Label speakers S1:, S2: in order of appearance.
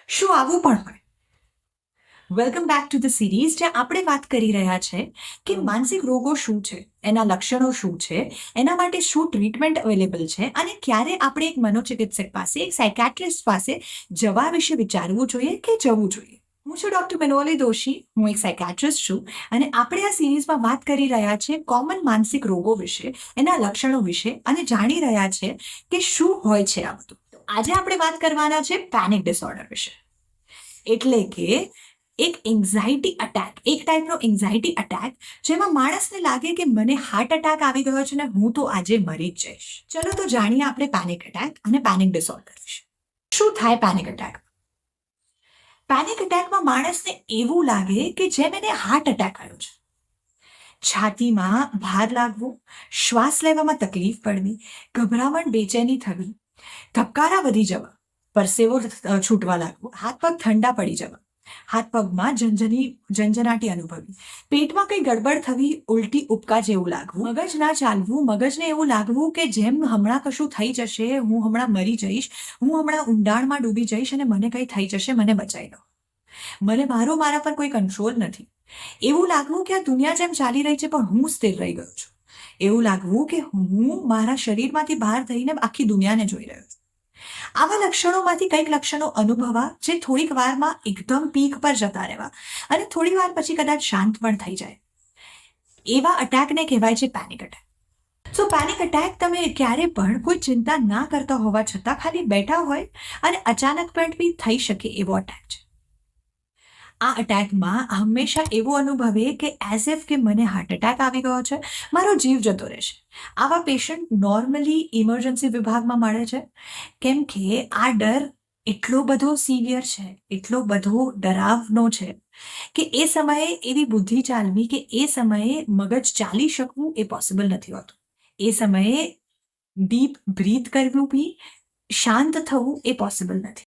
S1: શું આવું પણ હોય? Welcome back to the series, જ્યાં આપણે વાત કરી રહ્યા છે કે માનસિક રોગો શું છે, એના લક્ષણો શું છે, એના માટે શું ટ્રીટમેન્ટ અવેલેબલ છે અને ક્યારે આપણે એક મનોચિકિત્સક પાસે, એક સાયકેટ્રિસ્ટ પાસે જવા વિશે વિચારવું જોઈએ કે જવું જોઈએ. હું છું ડોક્ટર મેનોલી દોશી, હું એક સાયકેટ્રિસ્ટ છું અને આપણે આ સિરીઝમાં વાત કરી રહ્યા છે કોમન માનસિક રોગો વિશે, એના લક્ષણો વિશે અને જાણી રહ્યા છે કે શું હોય છે આ બધું. આજે આપણે વાત કરવાના છે પેનિક ડિસઓર્ડર વિશે. એટલે કે એક એન્ઝાઇટી અટેક, એક ટાઈપનો એન્ઝાઇટી અટેક, જેમાં માણસને લાગે કે મને હાર્ટ અટેક આવી ગયો છે ને હું તો આજે મરી જ જઈશ. ચલો તો જાણીએ આપણે પેનિક અટેક અને પેનિક ડિસઓર્ડર વિશે. શું થાય પેનિક અટેક? પેનિક અટેકમાં માણસને એવું લાગે કે જેમ એને હાર્ટ અટેક આવ્યો છે. છાતીમાં ભાર લાગવો, શ્વાસ લેવામાં તકલીફ પડવી, ગભરામણ, બેચેની થવી, ધબકારા વધી જવા, પરસેવો છૂટવા લાગવો, હાથ પગ ઠંડા પડી જવા, હાથ પગમાં ઝંઝનાટી અનુભવી, પેટમાં કંઈ ગડબડ થવી, ઉલટી ઉપકા જેવું લાગવું, મગજ ના ચાલવું, મગજને એવું લાગવું કે જેમ હમણાં કશું થઈ જશે, હું હમણાં મરી જઈશ, હું હમણાં ઊંડાણમાં ડૂબી જઈશ અને મને કંઈ થઈ જશે, મને બચાવી લો, મારા પર કોઈ કંટ્રોલ નથી. એવું લાગવું કે આ દુનિયા જેમ ચાલી રહી છે પણ હું સ્થિર રહી ગયો છું. એવું લાગવું કે હું મારા શરીરમાંથી બહાર થઈને આખી દુનિયાને જોઈ રહ્યો છું. આવા લક્ષણોમાંથી કંઈક લક્ષણો અનુભવા જે થોડીક વારમાં એકદમ પીક પર જતા રહેવા અને થોડી વાર પછી કદાચ શાંત પણ થઈ જાય. એવા અટેકને કહેવાય છે પેનિક અટેક. સો પેનિક અટેક તમે ક્યારે પણ કોઈ ચિંતા ના કરતા હોવા છતાં ખાલી બેઠા હોય અને અચાનક પણ બી થઈ શકે એવો અટેક છે. આ અટેકમાં હંમેશા એવું અનુભવે કે એઝ ઇફ કે મને હાર્ટ અટેક આવી ગયો છે, મારો જીવ જતો રહેશે. આવા પેશન્ટ નોર્મલી ઇમરજન્સી વિભાગમાં મળે છે, કેમ કે આ ડર એટલો બધો સિવિયર છે, એટલો બધો ડરાવનો છે કે એ સમયે એવી બુદ્ધિ ચાલવી કે એ સમયે મગજ ચાલી શકવું એ પોસિબલ નથી હોતું. એ સમયે ડીપ બ્રીથ કરવું બી, શાંત થવું એ પોસિબલ નથી.